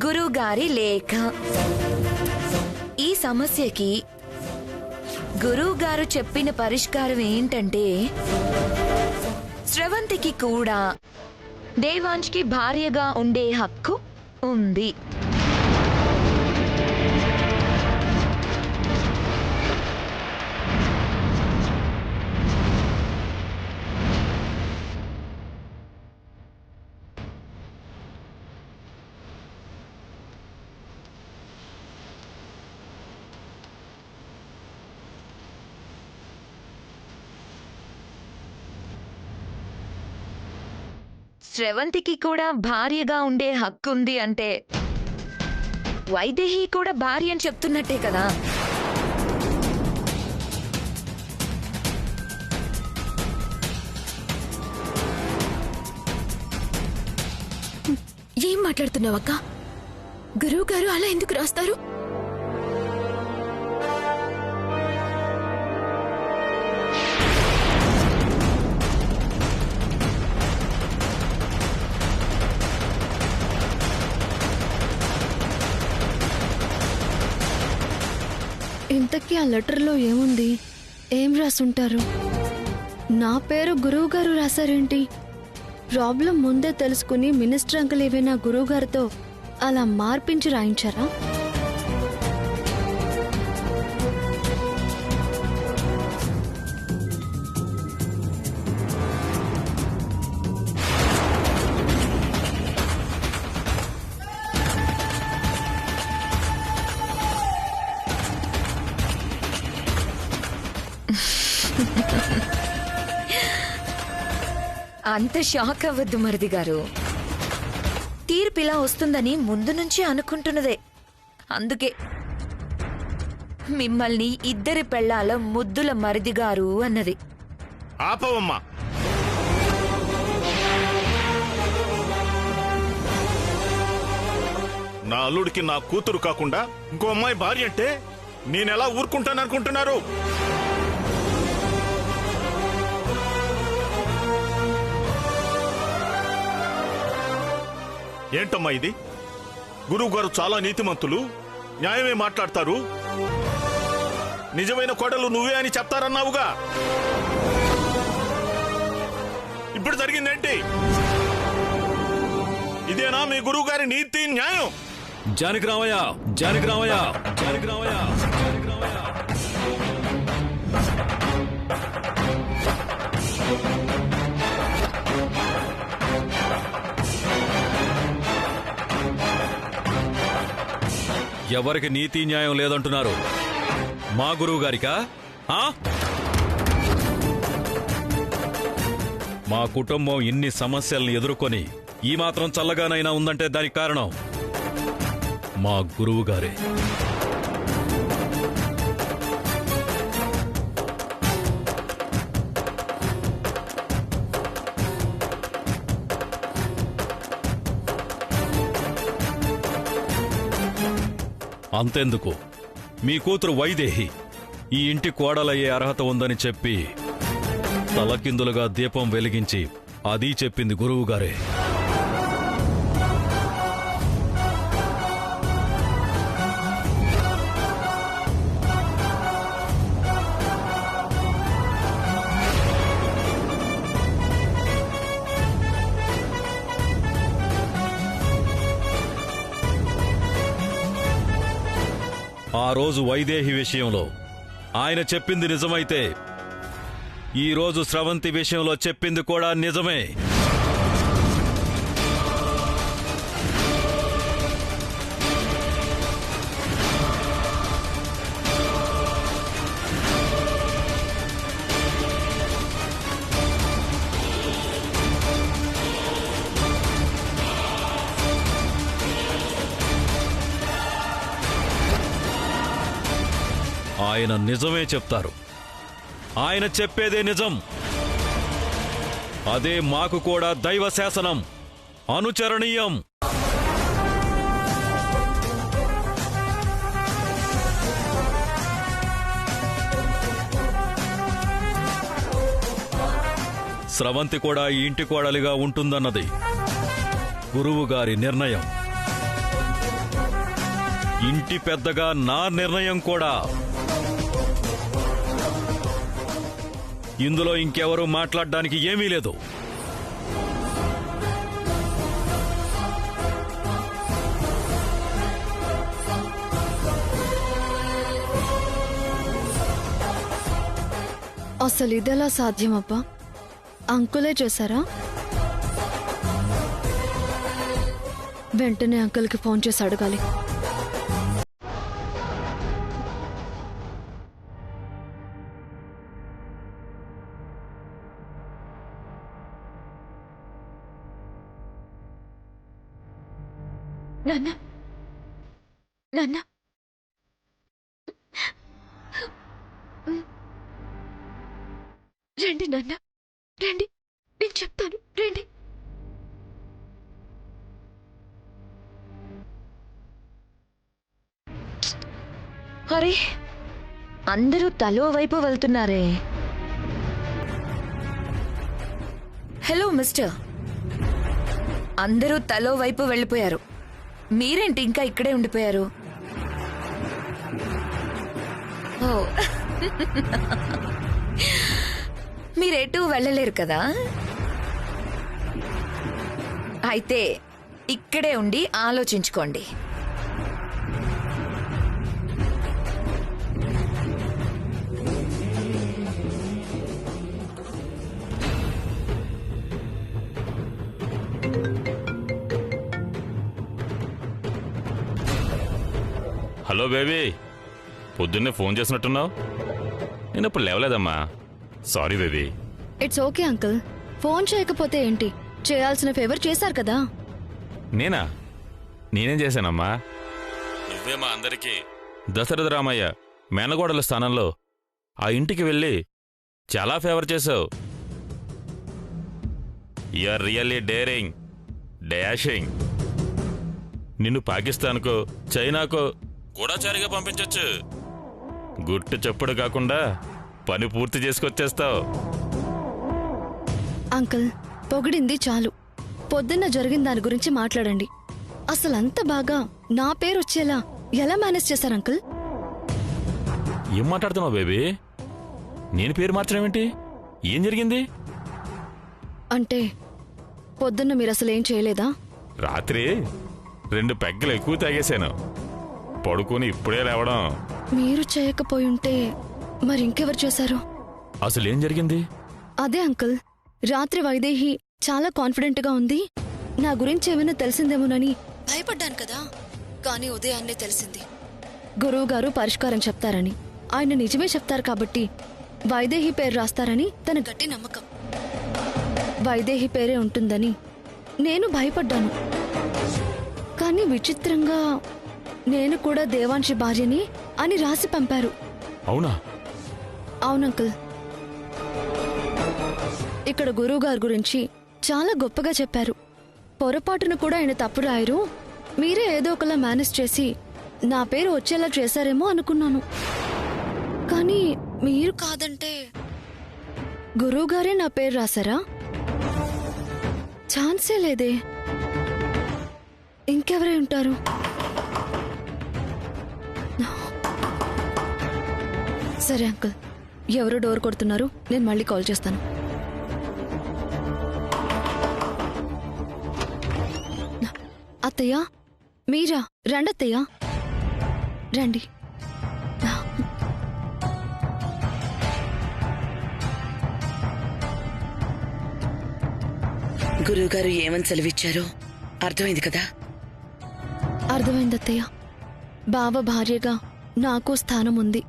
గురువుగారి లేఖ. ఈ సమస్యకి గురువుగారు చెప్పిన పరిష్కారం ఏంటంటే, స్రవంతికి కూడా దేవాంష్కి భార్యగా ఉండే హక్కు ఉంది. స్రవంతికి కూడా భార్యగా ఉండే హక్కుంది అంటే వైదేహి కూడా భార్య అని చెప్తున్నట్టే కదా. ఏం మాట్లాడుతున్నావక్క? గురువు గారు అలా ఎందుకు రాస్తారు? ఇంతకీ ఆ లెటర్లో ఏముంది? ఏం రాసుంటారు? నా పేరు గురువు గారు రాశారేంటి? ప్రాబ్లం ముందే తెలుసుకుని మినిస్టర్ అంకుల్ ఏవైనా గురువు గారితో అలా మార్పించి రాయించారా? అంత షాక్ అవ్వద్దు మరిది గారు. తీర్పు ఇలా వస్తుందని ముందు నుంచి అనుకుంటున్నదే. అందుకే మిమ్మల్ని ఇద్దరి పెళ్ళాల ముద్దుల మరిది గారు అన్నది. ఆపవమ్మా. నా అల్లుడికి నా కూతురు కాకుండా ఇంకో అమ్మాయి భార్య అంటే నేనెలా ఊరుకుంటాననుకుంటున్నారు? ఏంటమ్మా ఇది? గురువు గారు చాలా నీతిమంతులు, న్యాయమే మాట్లాడతారు. నిజమైన కోడలు నువ్వే అని చెప్తారన్నావుగా. ఇప్పుడు జరిగిందేంటి? ఇదేనా మీ గురువు గారి నీతి న్యాయం? జానకి రామయ్య, జానకి రామయ్య, జానకి రామయ్య, జానకి రామయ్య. ఎవరికి నీతి న్యాయం లేదంటున్నారు? మా గురువు గారికా? మా కుటుంబం ఇన్ని సమస్యల్ని ఎదుర్కొని ఈ మాత్రం చల్లగానైనా ఉందంటే దానికి కారణం మా గురువు గారే. అంతెందుకు, మీ కూతురు వైదేహి ఈ ఇంటి కోడలయ్యే అర్హత ఉందని చెప్పి తలకిందులుగా దీపం వెలిగించి అది చెప్పింది గురువుగారే. ఆ రోజు వైదేహి విషయంలో ఆయన చెప్పింది నిజమైతే ఈ రోజు స్రవంతి విషయంలో చెప్పింది కూడా నిజమే. ఆయన నిజమే చెప్తారు. ఆయన చెప్పేదే నిజం. అదే మాకు కూడా దైవ శాసనం, అనుచరణీయం. స్రవంతి కూడా ఈ ఇంటి కోడలిగా ఉంటుందన్నది గురువుగారి నిర్ణయం. ఇంటి పెద్దగా నా నిర్ణయం కూడా. ఇందులో ఇంకెవరూ మాట్లాడడానికి ఏమీ లేదు. అసలు ఇదెలా సాధ్యమబ్బా? అంకులే చేశారా? వెంటనే అంకుల్కి ఫోన్ చేసి అడగాలి. నాన్న నాన్న రండి నాన్న, రండి, నేను చెప్తాను, రండి. అరే, అందరూ తలో వైపు వెళ్తున్నారే. హలో మిస్టర్, అందరూ తలో వైపు వెళ్ళిపోయారు. మీరేంటి ఇంకా ఇక్కడే ఉండిపోయారు? ఓ, మీరేటూ వెళ్ళలేరు కదా? అయితే ఇక్కడే ఉండి ఆలోచించుకోండి. హలో బేబీ, పొద్దున్నే ఫోన్ చేసినట్టున్నావు. నేను ఇప్పుడు లేవలేదమ్మా. Sorry baby. It's okay uncle. Phone చేయకపోతే ఏంటి, చేయాల్సిన ఫేవర్ చేశారు కదా. నేనేం చేశానమ్మా? నువ్వే మా అందరికీ దశరథ రామయ్య మేనగోడల స్థానంలో ఆ ఇంటికి వెళ్ళి చాలా ఫేవర్ చేశావు. You're really daring, dashing. నిన్ను పాకిస్తాన్కో చైనాకో గూఢచారిగా పంపించొచ్చు. గుట్టు చప్పుడు కాకుండా పని పూర్తి చేసుకొచ్చేస్తావు. అంకుల్, పొగిడింది చాలు. పొద్దున్న జరిగిన దాని గురించి మాట్లాడండి. అసలు అంత బాగా నా పేరు వచ్చేలా ఎలా మేనేజ్ చేశారు అంకుల్? ఏం మాట్లాడుతున్నావు బేబీ? నేను పేరు మార్చడం ఏంటి? ఏం జరిగింది? అంటే పొద్దున్న మీరు అసలు ఏం చేయలేదా? రాత్రి 2 పెగ్గలు ఎక్కువ తాగేశాను. పడుకుని ఇప్పుడే లేవడం. మీరు చేయకపోయుంటే మరి ఇంకెవరు చేశారు? అసలేం జరిగింది? అదే అంకుల్, రాత్రి వైదేహి చాలా కాన్ఫిడెంట్ గా ఉంది. నా గురించి ఏమైనా తెలిసిందేమోనని భయపడ్డాను కదా. కానీ ఉదయాన్నే తెలిసింది గురువు గారు పరిష్కారం చెప్తారని. ఆయన నిజమే చెప్తారు కాబట్టి వైదేహి పేరు రాస్తారని తన గట్టి నమ్మకం. వైదేహి పేరే ఉంటుందని నేను భయపడ్డాను. కానీ విచిత్రంగా నేను కూడా దేవాంశి భార్యని అని రాసి పంపారు. అవునా? అవునంకుల్. ఇక్కడ గురువుగారి గురించి చాలా గొప్పగా చెప్పారు. పొరపాటును కూడా ఆయన తప్పు రాయరు. మీరే ఏదో ఒకలా మేనేజ్ చేసి నా పేరు వచ్చేలా చేశారేమో అనుకున్నాను. కానీ మీరు కాదంటే గురువుగారే నా పేరు రాశారా? ఛాన్సే లేదే. ఇంకెవరై ఉంటారు? సరే అంకుల్, ఎవరో డోర్ కొడుతున్నారు. నేను మళ్ళీ కాల్ చేస్తాను. అత్తయ్య, మీరా? రండి అత్తయ్య, రండి. గురువుగారు ఏమని సెలవిచ్చారో అర్థమైంది కదా? అర్థమైంది అత్తయ్య. బావ భార్యగా నాకు స్థానం ఉంది.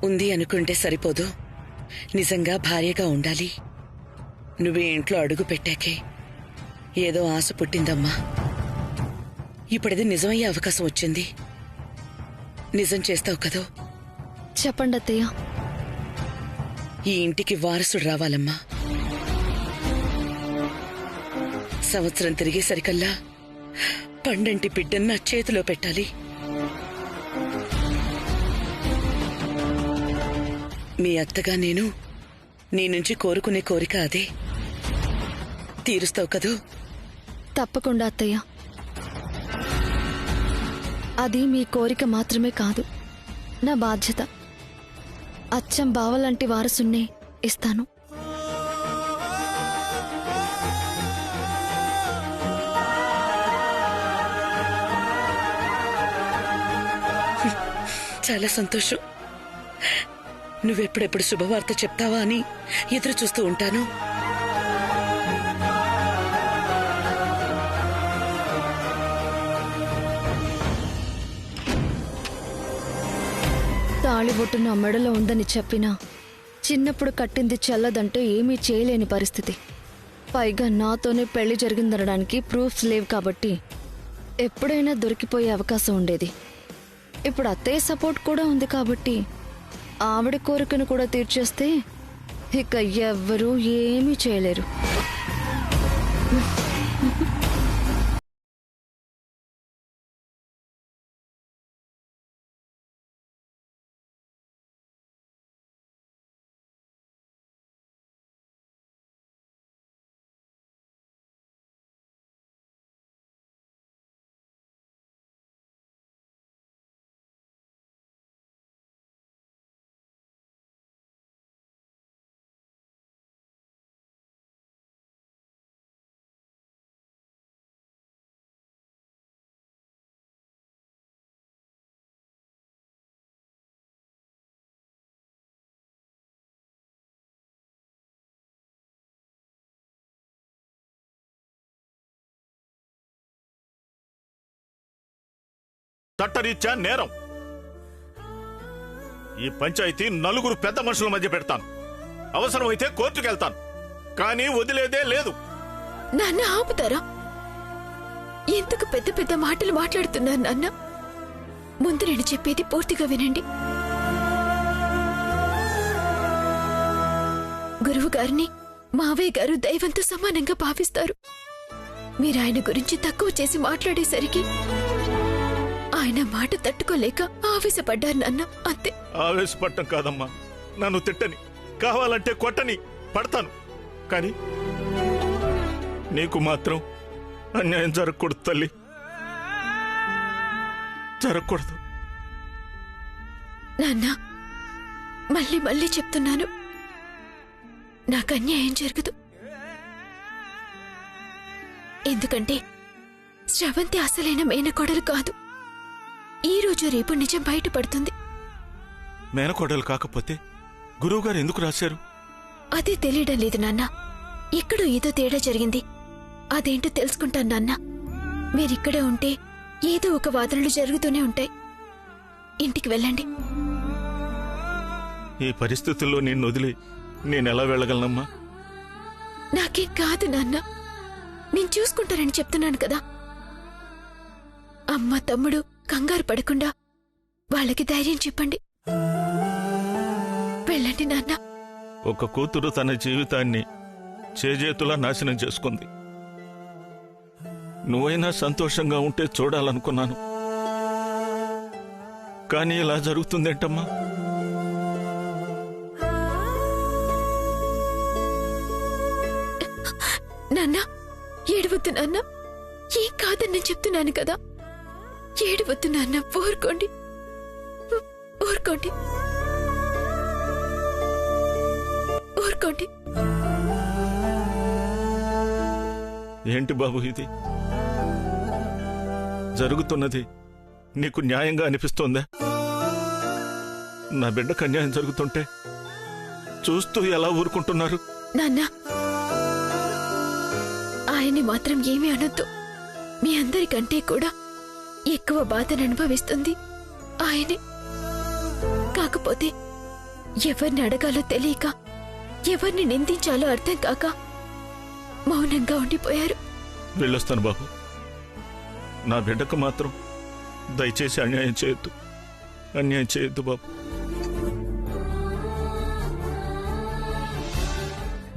ఉంది అనుకుంటే సరిపోదు, నిజంగా భార్యగా ఉండాలి. నువ్వే ఇంట్లో అడుగు పెట్టాకే ఏదో ఆశ పుట్టిందమ్మా. ఇప్పుడది నిజమయ్యే అవకాశం వచ్చింది. నిజం చేస్తావు కదో? చెప్పండి అత్తయ్య. ఈ ఇంటికి వారసుడు రావాలమ్మా. సంవత్సరం తిరిగేసరికల్లా పండంటి బిడ్డను నా చేతిలో పెట్టాలి. మీ అత్తగా నేను నీ నుంచి కోరుకునే కోరిక అదే. తీరుస్తావు కదూ? తప్పకుండా అత్తయ్య. అది మీ కోరిక మాత్రమే కాదు, నా బాధ్యత. అచ్చం బావలాంటి వారసున్నే ఇస్తాను. చాలా సంతోషం. నువ్వెప్పుడెప్పుడు శుభవార్త చెప్తావా అని ఎదురు చూస్తూ ఉంటాను. తాళిబొట్టు నా మెడలో ఉందని చెప్పినా చిన్నప్పుడు కట్టింది చెల్లదంటే ఏమీ చేయలేని పరిస్థితి. పైగా నాతోనే పెళ్లి జరిగిందనడానికి ప్రూఫ్స్ లేవు కాబట్టి ఎప్పుడైనా దొరికిపోయే అవకాశం ఉండేది. ఇప్పుడు అత్తయ్య సపోర్ట్ కూడా ఉంది కాబట్టి ఆవిడ కోరికను కూడా తీర్చేస్తే ఇక ఎవ్వరూ ఏమీ చేయలేరు. చట్టరీత్యా నేరం. ఈ పంచాయతీ నలుగురు పెద్ద మనుషుల మధ్య పెడతాను. అవసరమైతే కోర్టుకెళ్తాను. కానీ వదిలేదే లేదు. నాన్న ఆపుతారా? ఎందుకు పెద్ద పెద్ద మాటలు మాట్లాడుతున్నారు నాన్న? ముందు నేను చెప్పేది పూర్తిగా వినండి. గురువు గారిని మావయ్య గారు దైవంతో సమానంగా భావిస్తారు. మీరు ఆయన గురించి తక్కువ చేసి మాట్లాడేసరికి ఆయన మాట తట్టుకోలేక ఆవేశపడ్డారు నాన్న, అంతే. ఆవేశపడటం కాదమ్మా, నన్ను తిట్టని, కావాలంటే కొట్టని, పడతాను. కానీ నీకు మాత్రం అన్యాయం జరగకూడదు తల్లి, జరగకూడదు. నాన్న, మళ్ళీ మళ్ళీ చెప్తున్నాను, నాకు అన్యాయం జరగదు. ఎందుకంటే శ్రవంతి అసలైన మేనకోడలు కాదు. ఈ రోజు రేపు నిజం బయటపడుతుంది. మేనకోడలు కాకపోతే గురువుగారు ఎందుకు రాశారు? అదే తెలియడం లేదు నాన్న. ఎక్కడో ఏదో తేడా జరిగింది. అదేంటో తెలుసుకుంటాను నాన్న. మీరిక్కడే ఉంటే ఏదో ఒక వాదనలు జరుగుతూనే ఉంటాయి. ఇంటికి వెళ్ళండి. ఈ పరిస్థితుల్లో నిన్ను వదిలి నేనెలా వెళ్ళగలనమ్మా? నాకేం కాదు నాన్న, నేను చూసుకుంటానని చెప్తున్నాను కదా. అమ్మ తమ్ముడు కంగారు పడకుండా వాళ్ళకి ధైర్యం చెప్పండి. వెళ్ళండి నాన్న. ఒక కూతురు తన జీవితాన్ని చేజేతులా నాశనం చేసుకుంది. నువ్వైనా సంతోషంగా ఉంటే చూడాలనుకున్నాను. కానీ ఇలా జరుగుతుందేంటమ్మా? నాన్న, ఏడవద్దు నాన్న. ఏం కాదని నేను చెప్తున్నాను కదా. ఏడవద్దు నాన్న, ఊరుకోండి, ఊరుకోండి, ఊరుకోండి. ఏంటి బాబు ఇది? జరుగుతున్నది నీకు న్యాయంగా అనిపిస్తోందా? నా బిడ్డకు అన్యాయం జరుగుతుంటే చూస్తూ ఎలా ఊరుకుంటున్నారు? నాన్న, ఆయన్ని మాత్రం ఏమీ అనొద్దు. మీ అందరికంటే కూడా ఎక్కువ బాధను అనుభవిస్తుంది ఆయనే. కాకపోతే ఎవరిని అడగాలో తెలియక, ఎవరిని నిందించాలో అర్థం కాక మౌనంగా ఉండిపోయారు. వెళ్ళొస్తాను బాబు. నా బిడ్డకు మాత్రం దయచేసి అన్యాయం చేయొద్దు, అన్యాయం చేయొద్దు బాబు.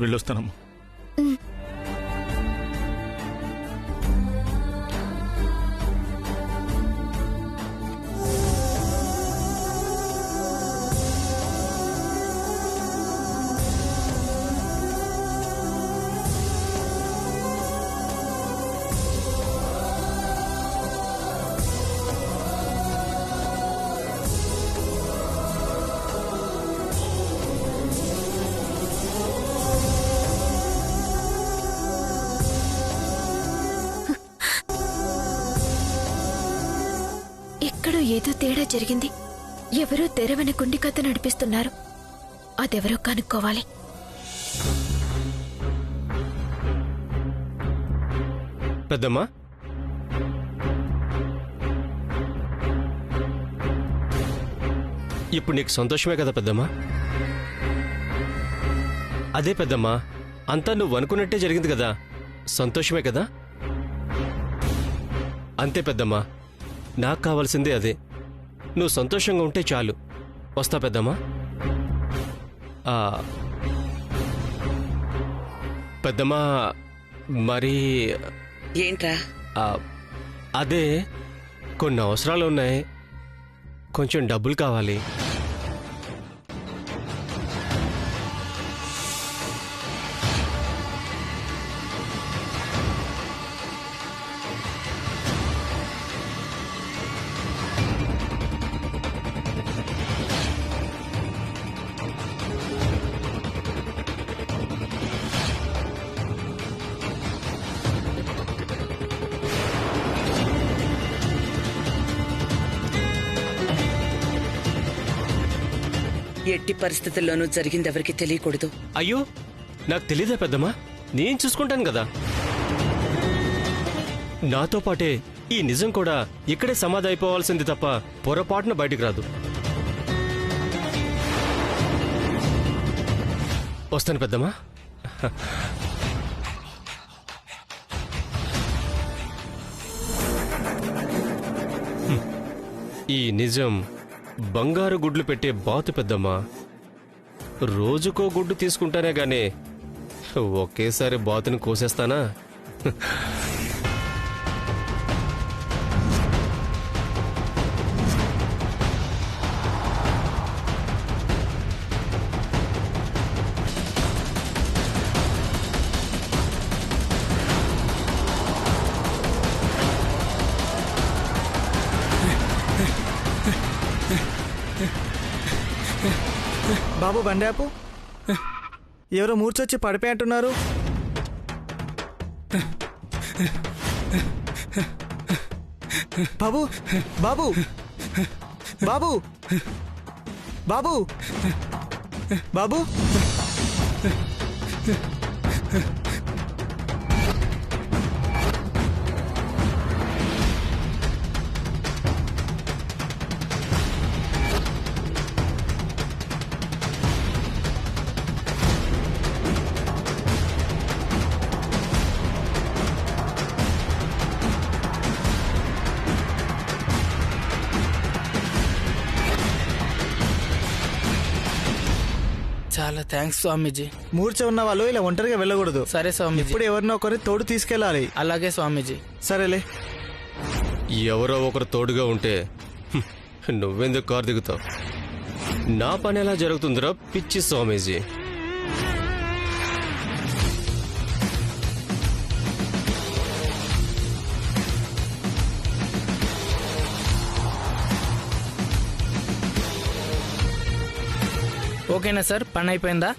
వెళ్ళొస్తానమ్మా. ఎక్కడో ఏదో తేడా జరిగింది. ఎవరో తెరవని గుండి కథ నడిపిస్తున్నారు. అదెవరో కనుక్కోవాలి. పెద్దమ్మా, ఇప్పుడు నీకు సంతోషమే కదా పెద్దమ్మా? అదే పెద్దమ్మా, అంతా నువ్వు అనుకున్నట్టే జరిగింది కదా, సంతోషమే కదా? అంతే పెద్దమ్మా, నాకు కావాల్సిందే అదే. నువ్వు సంతోషంగా ఉంటే చాలు. వస్తా పెద్దమ్మా. పెద్దమ్మా, మరి ఏంట్రా? అదే కొన్ని అవసరాలు ఉన్నాయి, కొంచెం డబ్బులు కావాలి. ఎట్టి పరిస్థితుల్లోనూ జరిగింది ఎవరికి తెలియకూడదు. అయ్యో, నాకు తెలీదా పెద్దమ్మా? నేను చూసుకుంటాను కదా. నాతో పాటే ఈ నిజం కూడా ఇక్కడే సమాధి అయిపోవాల్సింది తప్ప పొరపాటున బయటికి రాదు. వస్తాను పెద్దమ్మా. ఈ నిజం బంగారు గుడ్లు పెట్టే బాతు పెద్దమ్మా. రోజుకో గుడ్డు తీసుకుంటానే గానీ ఒకేసారి బాతుని కోసేస్తానా? బాబు బండాపు, ఎవరో మూర్చొచ్చి పడిపోయి అంటున్నారు. బాబు బాబు బాబు బాబు బాబు చాలా థ్యాంక్స్ స్వామీజీ. మూర్ఛ ఉన్న వాళ్ళు ఇలా ఒంటరిగా వెళ్ళకూడదు. సరే స్వామీజీ. ఇప్పుడు ఎవరినో ఒకరిని తోడు తీసుకెళ్ళాలి. అలాగే స్వామీజీ. సరేలే. ఎవరో ఒకరు తోడుగా ఉంటే నువ్వెందుకు కారు దిగుతావు? నా పని ఎలా జరుగుతుందిరా పిచ్చి స్వామీజీ? ఓకేనా సార్, పని అయిపోయిందా?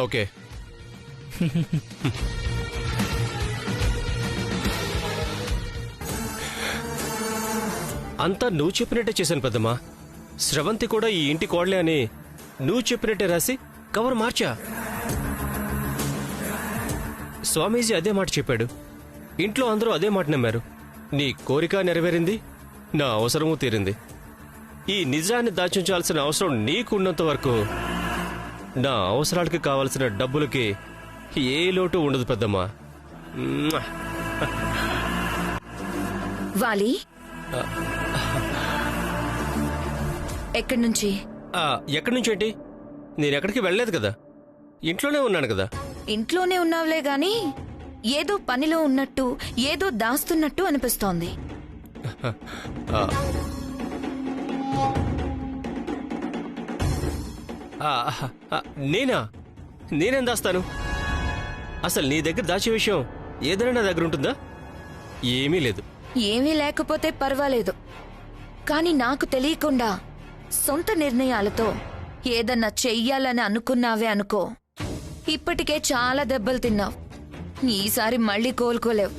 ఓకే. అంతా నువ్వు చెప్పినట్టే చేశాను పెద్దమ్మా. స్రవంతి కూడా ఈ ఇంటి కోడలే అని నువ్వు చెప్పినట్టే రాసి కవర్ మార్చా. స్వామీజీ అదే మాట చెప్పాడు, ఇంట్లో అందరూ అదే మాట నమ్మారు. నీ కోరిక నెరవేరింది, నా అవసరమూ తీరింది. ఈ నిజాన్ని దాచుంచాల్సిన అవసరం నీకున్నంత వరకు నా అవసరాలకి కావలసిన డబ్బులకి ఏ లోటు ఉండదు పెద్దమ్మా. వాలి, ఎక్కడి నుంచి? ఎక్కడి నుంచి ఏంటి? నేనెక్కడికి వెళ్ళలేదు కదా, ఇంట్లోనే ఉన్నాను కదా. ఇంట్లోనే ఉన్నావులే గాని ఏదో పనిలో ఉన్నట్టు ఏదో దాస్తున్నట్టు అనిపిస్తోంది. నేనేం దాస్తాను? అసలు నీ దగ్గర దాచే విషయం ఏదైనా నా దగ్గర ఉంటుందా? ఏమీ లేదు. ఏమీ లేకపోతే పర్వాలేదు, కానీ నాకు తెలియకుండా సొంత నిర్ణయాలతో ఏదన్నా చెయ్యాలని అనుకున్నావే అనుకో, ఇప్పటికే చాలా దెబ్బలు తిన్నావు. ఈసారి మళ్ళీ కోలుకోలేవు.